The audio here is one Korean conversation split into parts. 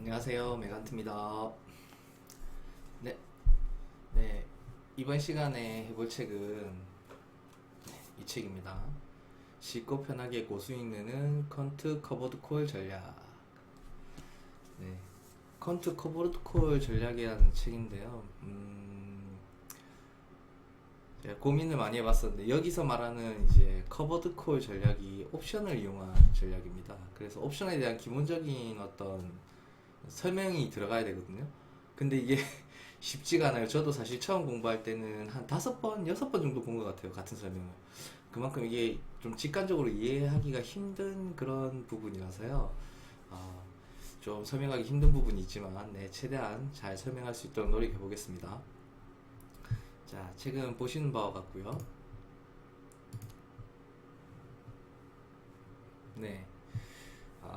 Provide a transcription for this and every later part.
안녕하세요, 메간트입니다. 네, 네, 이번 시간에 해볼 책은 이 책입니다. 쉽고 편하게 고수익 내는 컨트 커버드 콜 전략. 네, 컨트 커버드 콜 전략이라는 책인데요. 제가 고민을 많이 해봤었는데 여기서 말하는 이제 커버드 콜 전략이 옵션을 이용한 전략입니다. 그래서 옵션에 대한 기본적인 어떤 설명이 들어가야 되거든요. 근데 이게 쉽지가 않아요. 저도 사실 처음 공부할 때는 한 5번, 6번 정도 본 것 같아요. 같은 설명을. 그만큼 이게 좀 직관적으로 이해하기가 힘든 그런 부분이라서요. 어, 좀 설명하기 힘든 부분이 있지만, 네, 최대한 잘 설명할 수 있도록 노력해 보겠습니다. 자, 책은 보시는 바와 같고요. 네.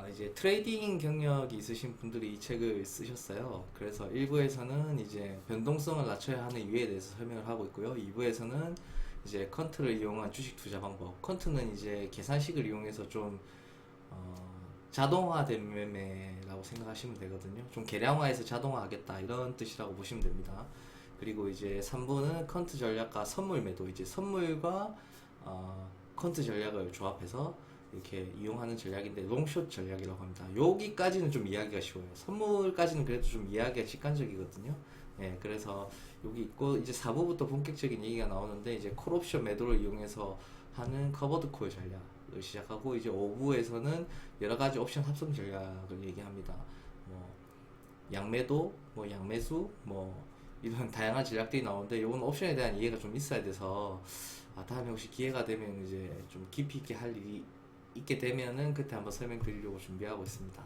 이제 트레이딩 경력이 있으신 분들이 이 책을 쓰셨어요. 그래서 1부에서는 이제 변동성을 낮춰야 하는 이유에 대해서 설명을 하고 있고요. 2부에서는 이제 컨트를 이용한 주식 투자 방법. 컨트는 이제 계산식을 이용해서 좀 자동화된 매매라고 생각하시면 되거든요. 좀 계량화해서 자동화하겠다 이런 뜻이라고 보시면 됩니다. 그리고 이제 3부는 컨트 전략과 선물 매도. 이제 선물과 컨트 전략을 조합해서 이렇게 이용하는 전략인데 롱숏 전략이라고 합니다. 여기까지는 좀 이해하기가 쉬워요. 선물까지는 그래도 좀 이해하기가 직관적이거든요. 네, 그래서 여기 있고 이제 4부부터 본격적인 얘기가 나오는데 이제 콜옵션 매도를 이용해서 하는 커버드 콜 전략을 시작하고 이제 5부에서는 여러 가지 옵션 합성 전략을 얘기합니다. 뭐 양매도, 뭐 양매수, 뭐 이런 다양한 전략들이 나오는데 이건 옵션에 대한 이해가 좀 있어야 돼서 다음에 혹시 기회가 되면 이제 좀 깊이 있게 할 일이 있게 되면은 그때 한번 설명드리려고 준비하고 있습니다.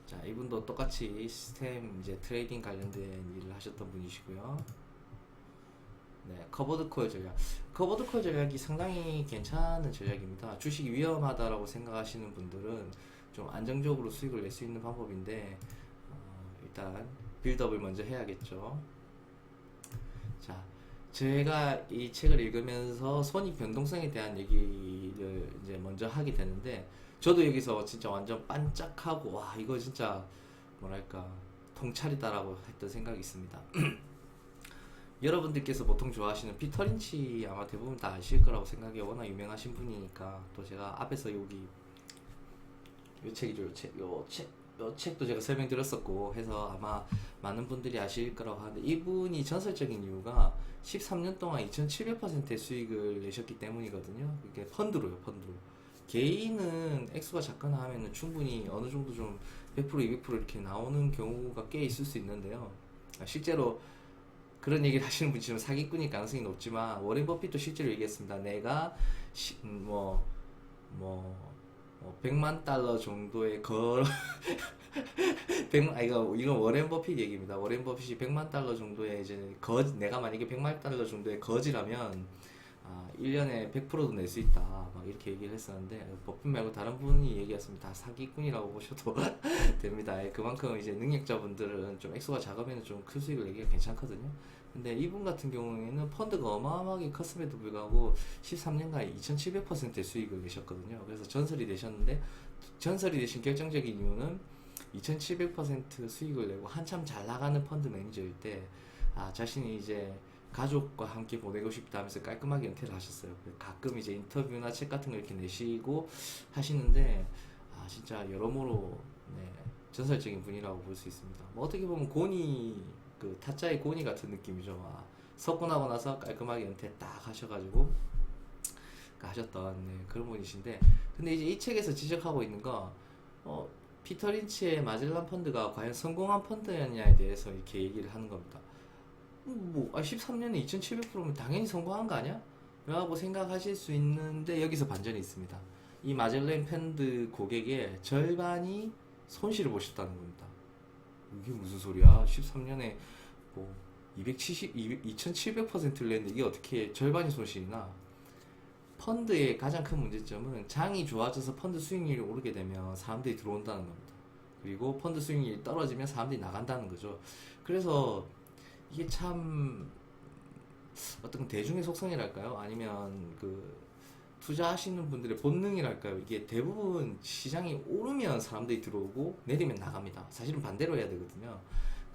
자, 이분도 똑같이 시스템 이제 트레이딩 관련된 일을 하셨던 분이시고요. 네, 커버드 콜 전략. 커버드 콜 전략이 상당히 괜찮은 전략입니다. 주식이 위험하다라고 생각하시는 분들은 좀 안정적으로 수익을 낼 수 있는 방법인데 일단 빌드업을 먼저 해야겠죠. 자, 제가 이 책을 읽으면서 손익 변동성에 대한 얘기를 이제 먼저 하게 되는데 저도 여기서 진짜 완전 반짝하고 와 이거 진짜 뭐랄까 통찰이다라고 했던 생각이 있습니다. 여러분들께서 보통 좋아하시는 피터 린치 아마 대부분 다 아실 거라고 생각해요. 워낙 유명하신 분이니까 또 제가 앞에서 여기 요 책이죠, 요 책도 제가 설명드렸었고 해서 아마 많은 분들이 아실 거라고 하는데 이분이 전설적인 이유가 13년 동안 2700%의 수익을 내셨기 때문이거든요. 이게 펀드로요, 펀드로. 개인은 액수가 작거나 하면은 충분히 어느 정도 좀 100%, 200% 이렇게 나오는 경우가 꽤 있을 수 있는데요. 실제로 그런 얘기를 하시는 분이 지금 사기꾼일 가능성이 높지만 워렌 버핏도 실제로 얘기했습니다. 내가 뭐 100만 달러 정도의 이건 워렌 버핏 얘기입니다. 워렌 버핏이 100만 달러 정도의 이제 내가 만약에 100만 달러 정도의 거지라면 1년에 100%도 낼 수 있다. 막 이렇게 얘기를 했었는데 버핏 말고 다른 분이 얘기했습니다. 다 사기꾼이라고 보셔도 됩니다. 그만큼 이제 능력자분들은 좀 액수가 작으면 좀 큰 수익을 내기가 괜찮거든요. 근데 이분 같은 경우에는 펀드가 어마어마하게 컸음에도 불구하고 13년간 2700%의 수익을 내셨거든요. 그래서 전설이 되셨는데 전설이 되신 결정적인 이유는 2700% 수익을 내고 한참 잘 나가는 펀드 매니저일 때 자신이 이제 가족과 함께 보내고 싶다 하면서 깔끔하게 은퇴를 하셨어요. 가끔 이제 인터뷰나 책 같은 거 이렇게 내시고 하시는데 진짜 여러모로 네, 전설적인 분이라고 볼 수 있습니다. 뭐 어떻게 보면 고니 그 타짜의 고니 같은 느낌이죠. 석권하고 나서 깔끔하게 은퇴 딱 하셔가지고 하셨던 네, 그런 분이신데 근데 이제 이 책에서 지적하고 있는 거 피터 린치의 마젤란 펀드가 과연 성공한 펀드였냐에 대해서 이렇게 얘기를 하는 겁니다. 13년에 2700%면 당연히 성공한 거 아니야? 라고 생각하실 수 있는데 여기서 반전이 있습니다. 이 마젤란 펀드 고객의 절반이 손실을 보셨다는 겁니다. 이게 무슨 소리야? 13년에 뭐 2700%를 냈는데 이게 어떻게 절반이 손실이 나? 펀드의 가장 큰 문제점은 장이 좋아져서 펀드 수익률이 오르게 되면 사람들이 들어온다는 겁니다. 그리고 펀드 수익률이 떨어지면 사람들이 나간다는 거죠. 그래서 이게 참 어떤 대중의 속성이랄까요? 아니면 그 투자하시는 분들의 본능이랄까요? 이게 대부분 시장이 오르면 사람들이 들어오고 내리면 나갑니다. 사실은 반대로 해야 되거든요.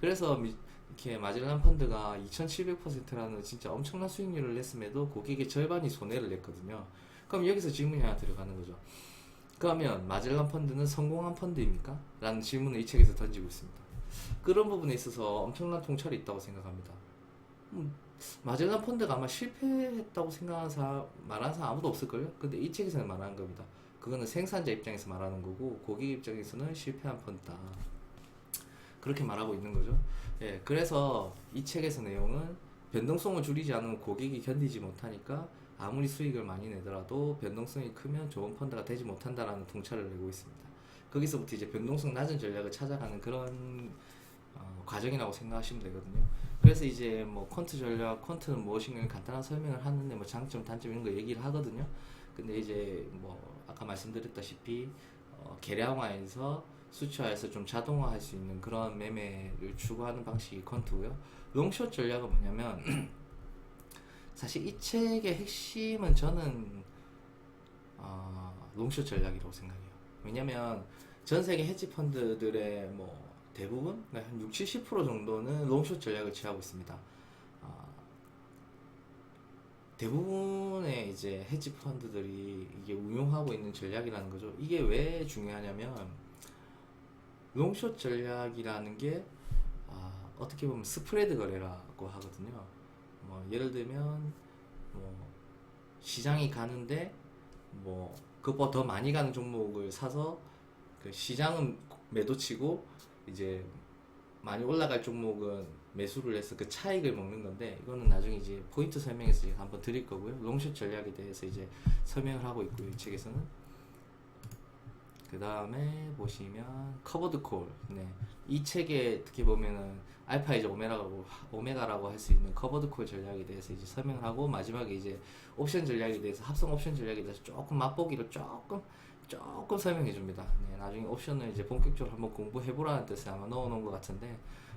그래서 이렇게 마젤란 펀드가 2700%라는 진짜 엄청난 수익률을 냈음에도 고객의 절반이 손해를 냈거든요. 그럼 여기서 질문이 하나 들어가는 거죠. 그러면 마젤란 펀드는 성공한 펀드입니까? 라는 질문을 이 책에서 던지고 있습니다. 그런 부분에 있어서 엄청난 통찰이 있다고 생각합니다. 마젤란 펀드가 아마 실패했다고 말하는 사람 아무도 없을걸요? 근데 이 책에서는 말하는 겁니다. 그거는 생산자 입장에서 말하는 거고 고객 입장에서는 실패한 펀드다. 그렇게 말하고 있는 거죠. 예, 그래서 이 책에서 내용은 변동성을 줄이지 않으면 고객이 견디지 못하니까 아무리 수익을 많이 내더라도 변동성이 크면 좋은 펀드가 되지 못한다라는 통찰을 내고 있습니다. 거기서부터 이제 변동성 낮은 전략을 찾아가는 그런 과정이라고 생각하시면 되거든요. 그래서 이제 뭐 퀀트 전략, 퀀트는 무엇인가 간단한 설명을 하는데 뭐 장점, 단점 이런 거 얘기를 하거든요. 근데 이제 뭐 아까 말씀드렸다시피 계량화해서 수치화해서 좀 자동화할 수 있는 그런 매매를 추구하는 방식이 퀀트고요. 롱숏 전략은 뭐냐면 사실 이 책의 핵심은 저는 롱숏 전략이라고 생각해요. 왜냐면 전 세계 헤지 펀드들의 뭐 대부분 한 60, 70% 정도는 롱숏 전략을 취하고 있습니다. 대부분의 이제 헤지 펀드들이 이게 운용하고 있는 전략이라는 거죠. 이게 왜 중요하냐면 롱숏 전략이라는 게 어떻게 보면 스프레드 거래라고 하거든요. 뭐 예를 들면 뭐 시장이 가는데 뭐 그것보다 더 많이 가는 종목을 사서 그 시장은 매도치고 이제 많이 올라갈 종목은 매수를 해서 그 차익을 먹는 건데, 이거는 나중에 이제 포인트 설명에서 제가 한번 드릴 거고요. 롱숏 전략에 대해서 이제 설명을 하고 있고요, 이 책에서는. 그 다음에 보시면 커버드 콜. 네. 이 책에 어떻게 보면은 알파 이제 오메가라고 할 수 있는 커버드 콜 전략에 대해서 이제 설명을 하고, 마지막에 이제 옵션 전략에 대해서, 합성 옵션 전략에 대해서 조금 맛보기로 조금 설명해 줍니다. 네, 나중에 옵션을 이제 본격적으로 한번 공부해 보라는 뜻을 아마 넣어 놓은 것 같은데,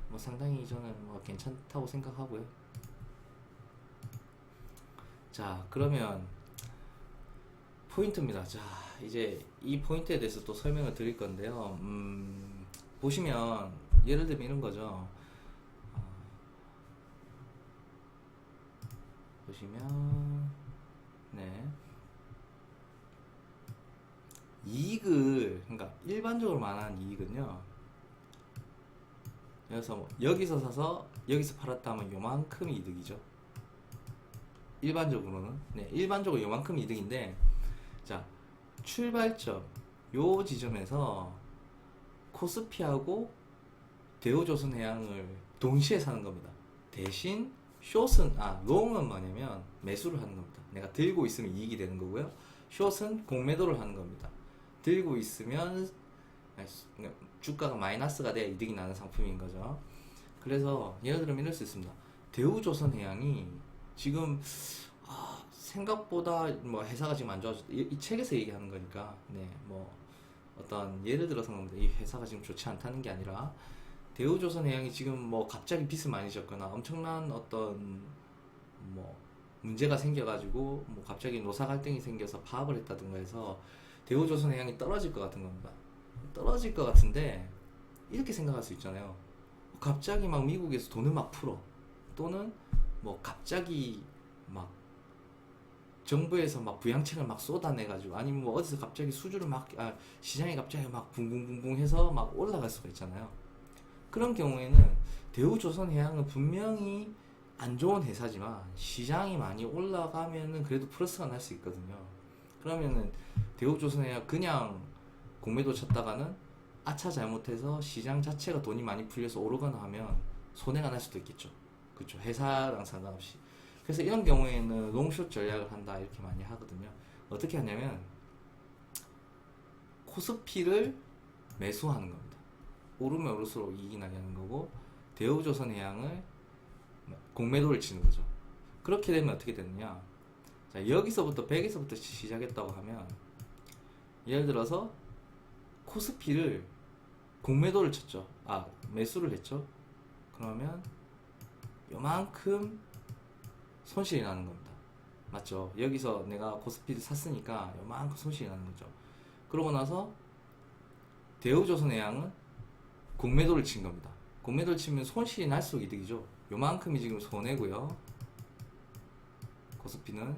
뭐 상당히 저는 뭐 괜찮다고 생각하고요. 자, 그러면 포인트입니다. 자, 이제 이 포인트에 대해서 또 설명을 드릴 건데요. 보시면 예를 들면 이런 거죠. 보시면 네, 이익을, 그러니까 일반적으로 말하는 이익은요, 그래서 뭐 여기서 사서 여기서 팔았다 하면 요만큼 이득이죠. 일반적으로는. 네, 일반적으로 요만큼 이득인데, 자, 출발점 요 지점에서 코스피하고 대우조선해양을 동시에 사는 겁니다. 대신 롱은 뭐냐면 매수를 하는 겁니다. 내가 들고 있으면 이익이 되는 거고요. 숏은 공매도를 하는 겁니다. 들고 있으면 주가가 마이너스가 돼야 이득이 나는 상품인 거죠. 그래서 예를 들면 이럴 수 있습니다. 대우조선해양이 지금 생각보다 뭐 회사가 지금 안 좋아졌다. 이 책에서 얘기하는 거니까, 네, 뭐 어떤 예를 들어서 겁니다. 이 회사가 지금 좋지 않다는 게 아니라, 대우조선해양이 지금 뭐 갑자기 빚을 많이 졌거나 엄청난 어떤 뭐 문제가 생겨가지고 뭐 갑자기 노사 갈등이 생겨서 파업을 했다든가 해서 대우조선해양이 떨어질 것 같은 겁니다. 떨어질 것 같은데 이렇게 생각할 수 있잖아요. 갑자기 막 미국에서 돈을 막 풀어, 또는 뭐 갑자기 막 정부에서 막 부양책을 막 쏟아내가지고, 아니면 뭐 어디서 갑자기 수주를 시장이 갑자기 막 붕붕붕붕 해서 막 올라갈 수가 있잖아요. 그런 경우에는 대우조선해양은 분명히 안 좋은 회사지만 시장이 많이 올라가면은 그래도 플러스가 날 수 있거든요. 그러면은 대우조선해양 그냥 공매도 쳤다가는 아차 잘못해서 시장 자체가 돈이 많이 풀려서 오르거나 하면 손해가 날 수도 있겠죠. 그렇죠. 회사랑 상관없이. 그래서 이런 경우에는 롱숏 전략을 한다 이렇게 많이 하거든요. 어떻게 하냐면 코스피를 매수하는 겁니다. 오르면 오를수록 이익이 나게 하는 거고, 대우조선해양을 공매도를 치는 거죠. 그렇게 되면 어떻게 되느냐, 자, 여기서부터 100에서부터 시작했다고 하면, 예를 들어서 코스피를 공매도를 쳤죠. 매수를 했죠. 그러면 요만큼 손실이 나는 겁니다. 맞죠? 여기서 내가 코스피를 샀으니까 요만큼 손실이 나는 거죠. 그러고 나서 대우조선해양은 공매도를 친 겁니다. 공매도를 치면 손실이 날수록 이득이죠. 요만큼이 지금 손해고요. 코스피는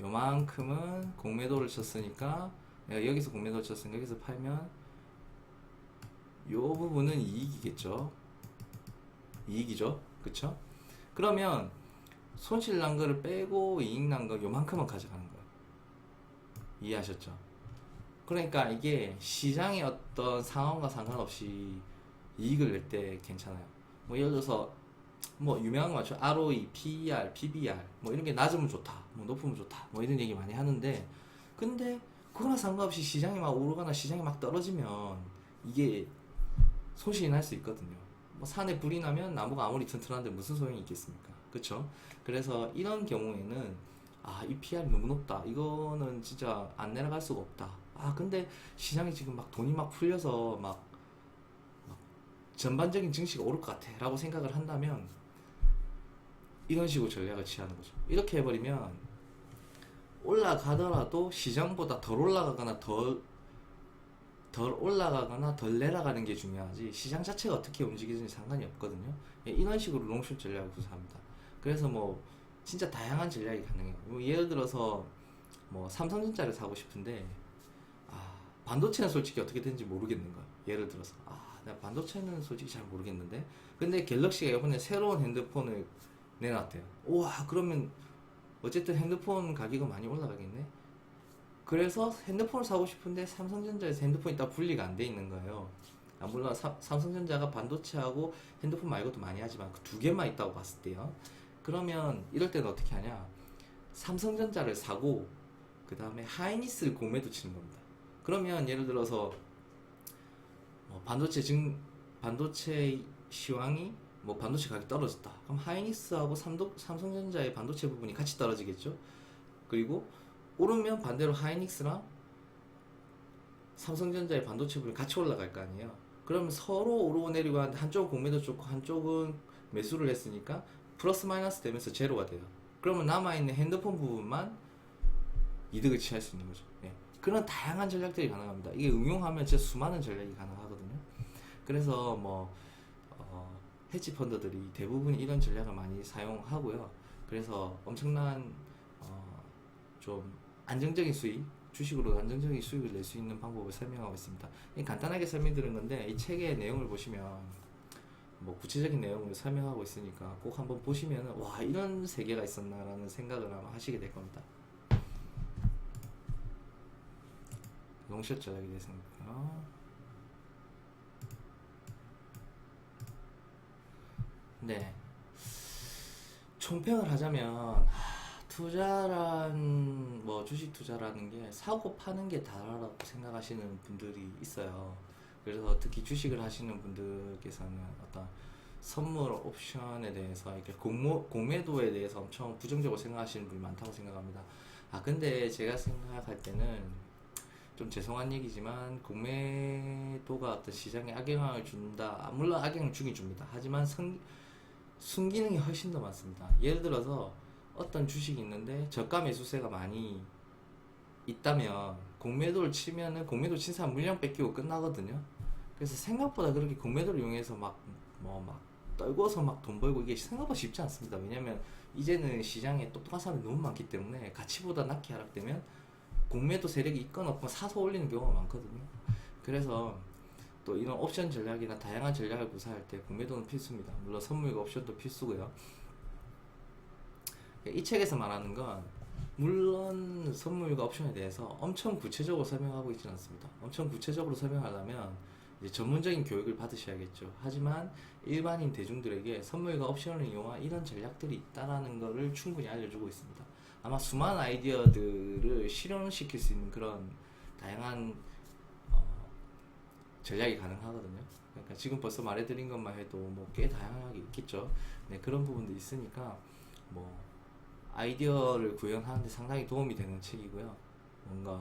요만큼은 공매도를 쳤으니까 내가 여기서 공매도를 쳤으니까 여기서 팔면 요 부분은 이익이겠죠. 이익이죠. 그쵸? 그러면 손실 난 거를 빼고 이익 난 거 요만큼만 가져가는 거예요. 이해하셨죠? 그러니까 이게 시장의 어떤 상황과 상관없이 이익을 낼 때 괜찮아요. 뭐 예를 들어서 뭐 유명한 거 맞죠? ROE, PER, PBR 뭐 이런 게 낮으면 좋다, 뭐 높으면 좋다, 뭐 이런 얘기 많이 하는데 근데 그거나 상관없이 시장이 막 오르거나 시장이 막 떨어지면 이게 손실이 날 수 있거든요. 뭐 산에 불이 나면 나무가 아무리 튼튼한데 무슨 소용이 있겠습니까? 그쵸? 그래서 이런 경우에는 이 PR이 너무 높다. 이거는 진짜 안 내려갈 수가 없다. 근데 시장이 지금 막 돈이 막 풀려서 막 전반적인 증시가 오를 것 같아 라고 생각을 한다면 이런 식으로 전략을 취하는 거죠. 이렇게 해버리면 올라가더라도 시장보다 덜 올라가거나 덜 올라가거나 덜 내려가는 게 중요하지 시장 자체가 어떻게 움직이든지 상관이 없거든요. 이런 식으로 롱숏 전략을 구사합니다. 그래서 뭐 진짜 다양한 전략이 가능해요. 뭐 예를 들어서 뭐 삼성전자를 사고 싶은데 반도체는 솔직히 어떻게 되는지 모르겠는 거야. 예를 들어서 내가 반도체는 솔직히 잘 모르겠는데 근데 갤럭시가 이번에 새로운 핸드폰을 내놨대요. 우와, 그러면 어쨌든 핸드폰 가격은 많이 올라가겠네. 그래서 핸드폰을 사고 싶은데 삼성전자에서 핸드폰이 딱 분리가 안 돼 있는 거예요. 물론 삼성전자가 반도체하고 핸드폰 말고도 많이 하지만 그 두 개만 있다고 봤을 때요. 그러면 이럴 때는 어떻게 하냐? 삼성전자를 사고 그 다음에 하이닉스를 공매도 치는 겁니다. 그러면 예를 들어서 반도체 시황이 뭐 반도체 가격이 떨어졌다. 그럼 하이닉스하고 삼성전자의 반도체 부분이 같이 떨어지겠죠. 그리고 오르면 반대로 하이닉스랑 삼성전자의 반도체 부분이 같이 올라갈 거 아니에요. 그러면 서로 오르고 내리고 하는데 한쪽은 공매도 쫓고 한쪽은 매수를 했으니까 플러스 마이너스 되면서 제로가 돼요. 그러면 남아있는 핸드폰 부분만 이득을 취할 수 있는 거죠. 그런 다양한 전략들이 가능합니다. 이게 응용하면 진짜 수많은 전략이 가능하거든요. 그래서 뭐 헤지 펀드들이 대부분 이런 전략을 많이 사용하고요. 그래서 엄청난 좀 안정적인 수익, 주식으로 안정적인 수익을 낼 수 있는 방법을 설명하고 있습니다. 간단하게 설명드린 건데 이 책의 내용을 보시면 뭐 구체적인 내용을 설명하고 있으니까 꼭 한번 보시면 와, 이런 세계가 있었나라는 생각을 아마 하시게 될 겁니다. 롱숏 전략이 됐습니다. 네, 총평을 하자면 주식 투자라는 게 사고 파는 게 다라고 생각하시는 분들이 있어요. 그래서 특히 주식을 하시는 분들께서는 어떤 선물 옵션에 대해서 이렇게 공매도에 대해서 엄청 부정적으로 생각하시는 분이 많다고 생각합니다. 근데 제가 생각할 때는 좀 죄송한 얘기지만 공매도가 어떤 시장에 악영향을 준다. 물론 악영향을 주긴 줍니다. 하지만 순기능이 훨씬 더 많습니다. 예를 들어서 어떤 주식이 있는데 저가 매수세가 많이 있다면 공매도를 치면은 공매도 친 사람 물량 뺏기고 끝나거든요. 그래서 생각보다 그렇게 공매도를 이용해서 막 떨궈서 막 돈 벌고 이게 생각보다 쉽지 않습니다. 왜냐면 이제는 시장에 똑똑한 사람이 너무 많기 때문에 가치보다 낮게 하락되면 공매도 세력이 있거나 없거나 사서 올리는 경우가 많거든요. 그래서 또 이런 옵션 전략이나 다양한 전략을 구사할 때 공매도는 필수입니다. 물론 선물과 옵션도 필수고요. 이 책에서 말하는 건 물론 선물과 옵션에 대해서 엄청 구체적으로 설명하고 있지는 않습니다. 엄청 구체적으로 설명하려면 이제 전문적인 교육을 받으셔야겠죠. 하지만 일반인 대중들에게 선물과 옵션을 이용한 이런 전략들이 있다라는 것을 충분히 알려주고 있습니다. 아마 수많은 아이디어들을 실현시킬 수 있는 그런 다양한 전략이 가능하거든요. 그러니까 지금 벌써 말해드린 것만 해도 뭐 꽤 다양하게 있겠죠. 네, 그런 부분도 있으니까 뭐 아이디어를 구현하는데 상당히 도움이 되는 책이고요. 뭔가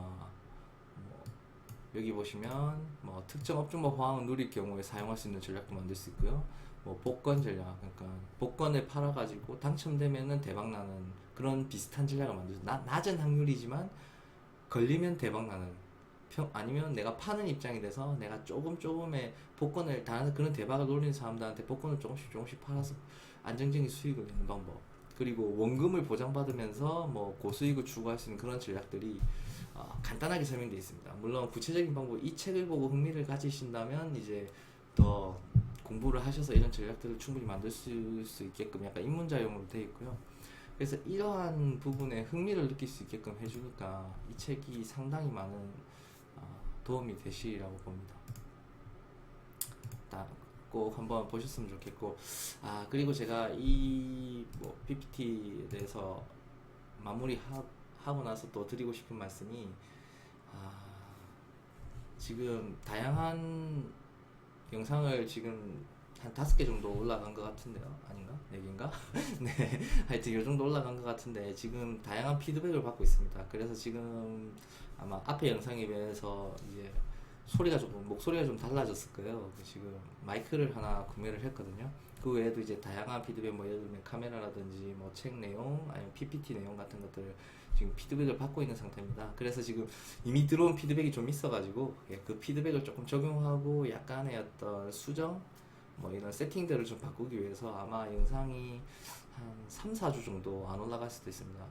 뭐 여기 보시면 뭐 특정 업종과 호황을 누릴 경우에 사용할 수 있는 전략도 만들 수 있고요. 뭐 복권 전략, 그러니까 복권을 팔아가지고 당첨되면은 대박 나는 그런 비슷한 전략을 만들죠. 낮은 확률이지만 걸리면 대박 나는, 아니면 내가 파는 입장이 돼서 내가 조금의 복권을 다 그런 대박을 노리는 사람들한테 복권을 조금씩 팔아서 안정적인 수익을 내는 방법, 그리고 원금을 보장받으면서 뭐 고수익을 추구할 수 있는 그런 전략들이 간단하게 설명되어 있습니다. 물론 구체적인 방법, 이 책을 보고 흥미를 가지신다면 이제 더 공부를 하셔서 이런 전략들을 충분히 만들 수 있게끔 약간 입문자용으로 되어 있고요. 그래서 이러한 부분에 흥미를 느낄 수 있게끔 해주니까 이 책이 상당히 많은 도움이 되시리라고 봅니다. 꼭 한번 보셨으면 좋겠고, 그리고 제가 이 뭐 PPT에 대해서 마무리하고 나서 또 드리고 싶은 말씀이, 지금 다양한 영상을 지금 한 5개 정도 올라간 것 같은데요. 아닌가? 4개인가? 네. 하여튼 이 정도 올라간 것 같은데 지금 다양한 피드백을 받고 있습니다. 그래서 지금 아마 앞에 영상에 비해서 이제 목소리가 좀 달라졌을 거예요. 지금 마이크를 하나 구매를 했거든요. 그 외에도 이제 다양한 피드백, 뭐 예를 들면 카메라라든지 뭐 책 내용, 아니면 PPT 내용 같은 것들 지금 피드백을 받고 있는 상태입니다. 그래서 지금 이미 들어온 피드백이 좀 있어가지고 그 피드백을 조금 적용하고 약간의 어떤 수정, 뭐 이런 세팅들을 좀 바꾸기 위해서 아마 영상이 한 3, 4주 정도 안 올라갈 수도 있습니다.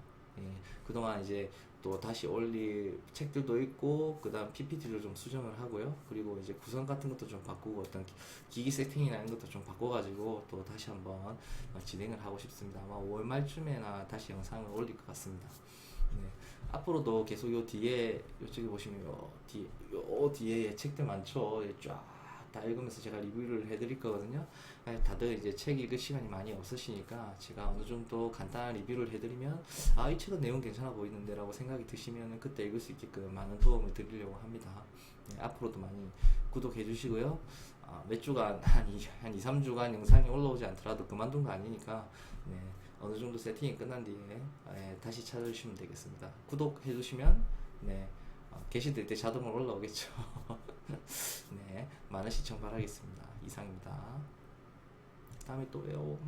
그동안 이제 또 다시 올릴 책들도 있고, 그 다음 PPT를 좀 수정을 하고요. 그리고 이제 구성 같은 것도 좀 바꾸고, 어떤 기기 세팅이나 이런 것도 좀 바꿔가지고 또 다시 한번 진행을 하고 싶습니다. 아마 5월 말쯤에나 다시 영상을 올릴 것 같습니다. 네. 앞으로도 계속 요 뒤에, 요쪽에 보시면 요 뒤에 책들 많죠. 쫙 다 읽으면서 제가 리뷰를 해드릴 거거든요. 다들 이제 책 읽을 시간이 많이 없으시니까 제가 어느 정도 간단한 리뷰를 해드리면 이 책은 내용 괜찮아 보이는데 라고 생각이 드시면 그때 읽을 수 있게끔 많은 도움을 드리려고 합니다. 네, 앞으로도 많이 구독해 주시고요. 몇 주간 한 2, 3주간 영상이 올라오지 않더라도 그만둔 거 아니니까, 네, 어느 정도 세팅이 끝난 뒤에 다시 찾아주시면 되겠습니다. 구독해 주시면 게시될 때 자동으로 올라오겠죠. 네, 많은 시청 바라겠습니다. 이상입니다. 다음에 또 봬요.